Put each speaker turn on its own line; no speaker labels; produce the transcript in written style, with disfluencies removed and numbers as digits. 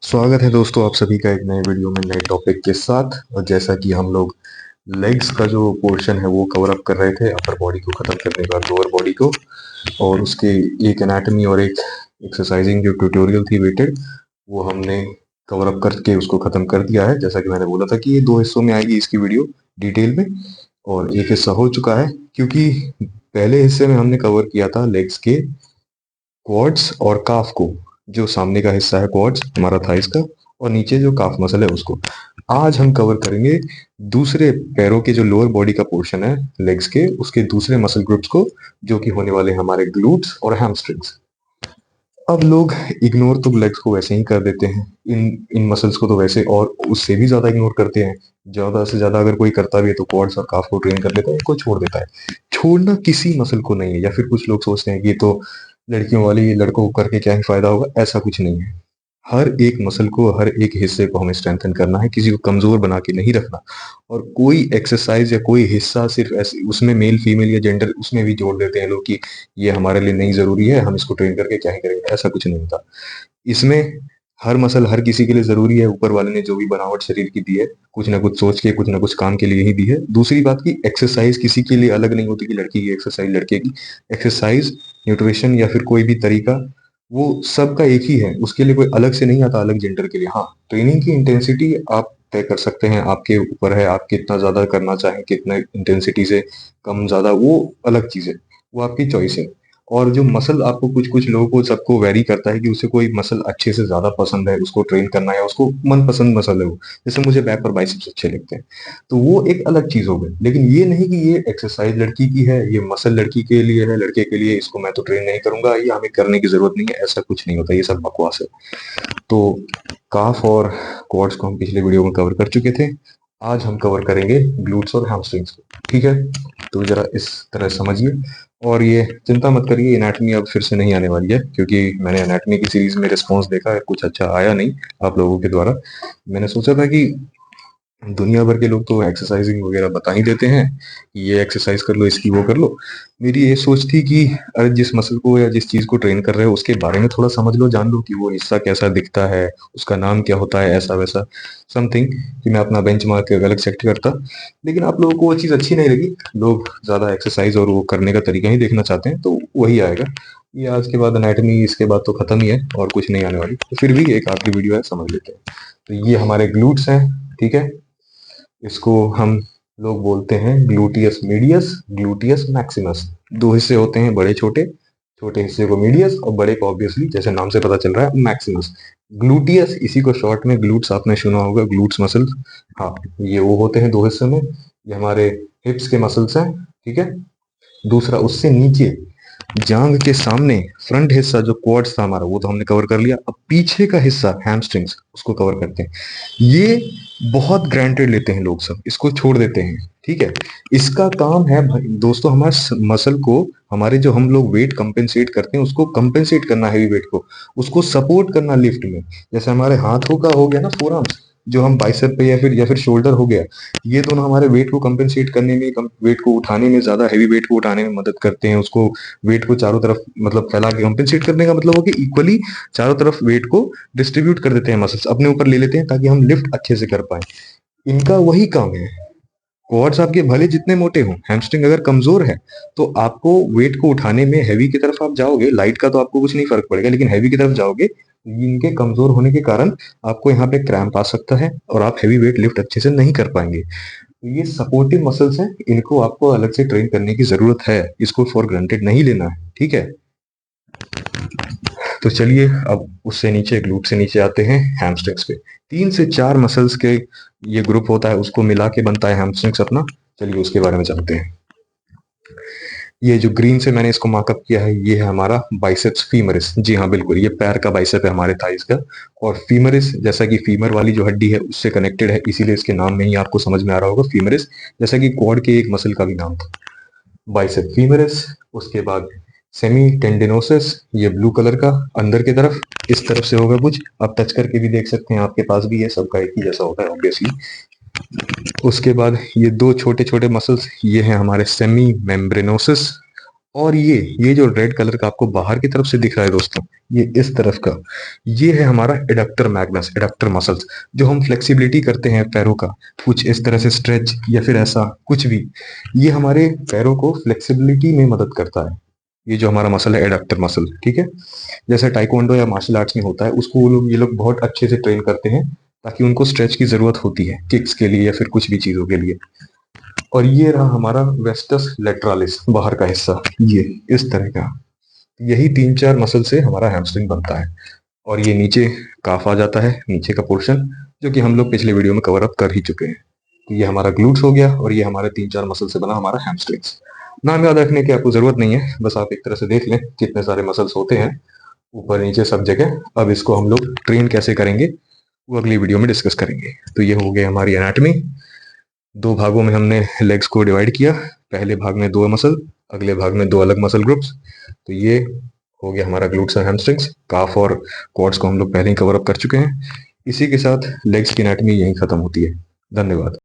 स्वागत है दोस्तों आप सभी का एक नए वीडियो में नए टॉपिक के साथ। और जैसा कि हम लोग लेग्स का जो पोर्शन है वो कवर अप कर रहे थे, अपर बॉडी को खत्म करने के बाद लोअर बॉडी को, और उसके एक एनाटॉमी और एक एक्सरसाइजिंग जो ट्यूटोरियल थी वेटेड, वो हमने कवर अप करके उसको खत्म कर दिया है। जैसा कि मैंने बोला था कि ये दो हिस्सों में आएगी इसकी वीडियो डिटेल में, और एक हिस्सा हो चुका है क्योंकि पहले हिस्से में हमने कवर किया था लेग्स के क्वाड्स और काफ को। जो सामने का हिस्सा है क्वाड्स हमारा थाइस का, और नीचे जो काफ मसल है उसको। आज हम कवर करेंगे दूसरे पैरों के जो लोअर बॉडी का पोर्शन है लेग्स के, उसके दूसरे मसल ग्रुप्स को, जो कि होने वाले हैं हमारे ग्लूट्स और हैमस्ट्रिंग्स। अब लोग इग्नोर तो लेग्स को वैसे ही कर देते हैं, इन इन मसल्स को तो वैसे और उससे भी ज्यादा इग्नोर करते हैं। ज्यादा से ज्यादा अगर कोई करता भी है तो क्वाड्स और काफ को ट्रेन कर लेता है, इनको छोड़ देता है। छोड़ना किसी मसल को नहीं है, या फिर कुछ लोग सोचते हैं कि ये तो लड़कियों वाली, लड़कों को करके क्या ही फायदा होगा। ऐसा कुछ नहीं है। हर एक मसल को, हर एक हिस्से को हमें स्ट्रेंथन करना है, किसी को कमजोर बना के नहीं रखना। और कोई एक्सरसाइज या कोई हिस्सा सिर्फ ऐसे उसमें मेल फीमेल या जेंडर उसमें भी जोड़ देते हैं लोग कि ये हमारे लिए नहीं जरूरी है, हम इसको ट्रेन करके क्या ही करेंगे। ऐसा कुछ नहीं होता इसमें। हर मसल हर किसी के लिए जरूरी है। ऊपर वाले ने जो भी बनावट शरीर की दी है, कुछ ना कुछ सोच के, कुछ ना कुछ काम के लिए ही दी है। दूसरी बात की एक्सरसाइज किसी के लिए अलग नहीं होती कि लड़की की एक्सरसाइज लड़के की एक्सरसाइज, न्यूट्रिशन या फिर कोई भी तरीका, वो सबका एक ही है। उसके लिए कोई अलग से नहीं आता अलग जेंडर के लिए। हाँ, ट्रेनिंग की इंटेंसिटी आप तय कर सकते हैं, आपके ऊपर है, आप कितना ज्यादा करना चाहें, कितना इंटेंसिटी से कम ज्यादा, वो अलग चीज है, वो आपकी चॉइस है। और जो मसल आपको, कुछ कुछ लोगों को, सबको वेरी करता है कि उसे कोई मसल अच्छे से ज्यादा पसंद है, उसको ट्रेन करना है, उसको मनपसंद मसल है वो। जैसे मुझे बैक और बाइसेप्स अच्छे लगते हैं, तो वो एक अलग चीज हो गई। लेकिन ये नहीं कि ये एक्सरसाइज लड़की की है, ये मसल लड़की के लिए है, लड़के के लिए इसको मैं तो ट्रेन नहीं करूंगा, ये हमें करने की जरूरत नहीं है। ऐसा कुछ नहीं होता, ये सब बकवास है। तो काफ और क्वाड्स को हम पिछले वीडियो में कवर कर चुके थे। आज हम कवर करेंगे ग्लूट्स और हैमस्ट्रिंग्स को। ठीक है, तो जरा इस तरह समझिए। और ये चिंता मत करिए, एनाटॉमी अब फिर से नहीं आने वाली है, क्योंकि मैंने एनाटॉमी की सीरीज में रिस्पॉन्स देखा है, कुछ अच्छा आया नहीं आप लोगों के द्वारा। मैंने सोचा था कि दुनिया भर के लोग तो एक्सरसाइजिंग वगैरह बता ही देते हैं, ये एक्सरसाइज कर लो, इसकी वो कर लो। मेरी ये सोच थी कि अरे जिस मसल को या जिस चीज को ट्रेन कर रहे हो उसके बारे में थोड़ा समझ लो, जान लो कि वो हिस्सा कैसा दिखता है, उसका नाम क्या होता है, ऐसा वैसा समथिंग, कि मैं अपना बेंच मार्क अलग सेट करता। लेकिन आप लोगों को वो चीज अच्छी नहीं लगी। लोग ज्यादा एक्सरसाइज और वो करने का तरीका ही देखना चाहते हैं, तो वही आएगा। ये आज के बाद एनाटॉमी, इसके बाद तो खत्म ही है और कुछ नहीं आने वाली। तो फिर भी एक आखिरी वीडियो है, समझ लेते हैं। तो ये हमारे ग्लूट्स हैं, ठीक है। इसको हम लोग बोलते हैं ग्लूटियस मीडियस, ग्लूटियस मैक्सिमस। दो हिस्से होते हैं, बड़े छोटे। छोटे हिस्से को मीडियस और बड़े को ऑब्वियसली जैसे नाम से पता चल रहा है मैक्सिमस। ग्लूटियस, इसी को शॉर्ट में ग्लूट्स आपने सुना होगा, ग्लूट्स मसल। हाँ, ये वो होते हैं दो हिस्से में। ये हमारे हिप्स के मसल्स हैं, ठीक है। दूसरा उससे नीचे जांग के सामने फ्रंट हिस्सा जो क्वाड्स था हमारा, वो तो हमने कवर कर लिया। अब पीछे का हिस्सा हैमस्ट्रिंग्स, उसको कवर करते हैं। ये बहुत ग्रांटेड लेते हैं लोग, सब इसको छोड़ देते हैं, ठीक है। इसका काम है दोस्तों, हमारे मसल को, हमारे जो हम लोग वेट कंपेंसेट करते हैं उसको कंपेंसेट करना, हैवी वेट को उसको सपोर्ट करना लिफ्ट में। जैसे हमारे हाथों का हो गया ना फोरआर्म्स, जो हम बाइसेप पे या फिर शोल्डर हो गया, ये दोनों हमारे वेट को कंपेंसेट करने में, वेट को उठाने में, ज्यादा हैवी वेट को उठाने में मदद करते हैं। उसको वेट को चारों तरफ मतलब फैला के, कंपेंसेट करने का मतलब हो कि इक्वली चारों तरफ वेट को डिस्ट्रीब्यूट कर देते हैं, मसल्स अपने ऊपर ले लेते हैं ताकि हम लिफ्ट अच्छे से कर पाए। इनका वही काम है। क्वाड्स आपके भले जितने मोटे हों, हैमस्ट्रिंग अगर कमजोर है तो आपको वेट को उठाने में हैवी की तरफ आप जाओगे, लाइट का तो आपको कुछ नहीं फर्क पड़ेगा, लेकिन हैवी की तरफ जाओगे, इनके कमजोर होने के कारण आपको यहाँ पे क्रैम्प आ सकता है और आप हैवी वेट लिफ्ट अच्छे से नहीं कर पाएंगे। तो ये सपोर्टिव मसल्स हैं, इनको आपको अलग से ट्रेन करने की जरूरत है, इसको फॉर ग्रांटेड नहीं लेना है, ठीक है। तो चलिए अब उससे नीचे, ग्लूट से नीचे आते हैं हैमस्ट्रिंग्स पे। 3 से 4 मसल्स के ये ग्रुप होता है, उसको मिला के बनता है हैमस्ट्रिंग्स अपना। चलिए उसके बारे में जानते हैं। ये जो ग्रीन से मैंने इसको मार्कअप किया है, ये है हमारा बाइसेप्स फीमरिस। जी हाँ बिल्कुल, ये पैर का बाइसेप है हमारे थाइस का। और फीमरिस, जैसा कि फीमर वाली जो हड्डी है उससे कनेक्टेड है, इसीलिए इसके नाम में ही आपको समझ में आ रहा होगा फीमरिस, जैसा कि क्वाड के एक मसल का भी नाम था बाइसेप फीमरिस। उसके बाद सेमी टेंडिनोसिस, ये ब्लू कलर का अंदर की तरफ, इस तरफ से होगा कुछ, आप टच करके भी देख सकते हैं, आपके पास भी है, सबका एक ही जैसा होता है ऑब्वियसली। उसके बाद ये दो छोटे छोटे मसल्स, ये हैं हमारे सेमी मेम्ब्रेनोसिस और ये जो रेड कलर का आपको बाहर की तरफ से दिख रहा है दोस्तों, ये इस तरफ का, ये है हमारा एडक्टर मैग्नस, एडक्टर मसल्स, जो हम फ्लेक्सिबिलिटी करते हैं पैरों का, कुछ इस तरह से स्ट्रेच या फिर ऐसा कुछ भी, ये हमारे पैरों को फ्लेक्सिबिलिटी में मदद करता है। ये जो हमारा मसल है एडक्टर मसल, ठीक है, जैसे टाइकोंडो या मार्शल आर्ट्स में होता है, उसको वो लोग, ये लोग बहुत अच्छे से ट्रेन करते हैं, ताकि उनको स्ट्रेच की जरूरत होती है किक्स के लिए या फिर कुछ भी चीजों के लिए। और ये रहा हमारा वेस्टस लेटरालिस, बाहर का हिस्सा, ये इस तरह का। यही 3-4 मसल से हमारा हैमस्ट्रिंग बनता है। और ये नीचे काफ आ जाता है, नीचे का पोर्शन, जो कि हम लोग पिछले वीडियो में कवर अप कर ही चुके हैं। तो ये हमारा ग्लूट्स हो गया, और ये हमारे 3-4 मसल से बना हमारा हैमस्ट्रिंग्स। नाम याद रखने की आपको जरूरत नहीं है, बस आप एक तरह से देख लें कितने सारे मसल्स होते हैं ऊपर नीचे सब जगह। अब इसको हम लोग ट्रेन कैसे करेंगे वो अगली वीडियो में डिस्कस करेंगे। तो ये हो गई हमारी एनाटॉमी। 2 भागों में हमने लेग्स को डिवाइड किया, पहले भाग में 2 मसल, अगले भाग में 2 अलग मसल ग्रुप्स। तो ये हो गया हमारा ग्लूट्स और हैमस्ट्रिंग्स। काफ और क्वाड्स को हम लोग पहले ही कवर अप कर चुके हैं। इसी के साथ लेग्स की एनाटॉमी यहीं खत्म होती है। धन्यवाद।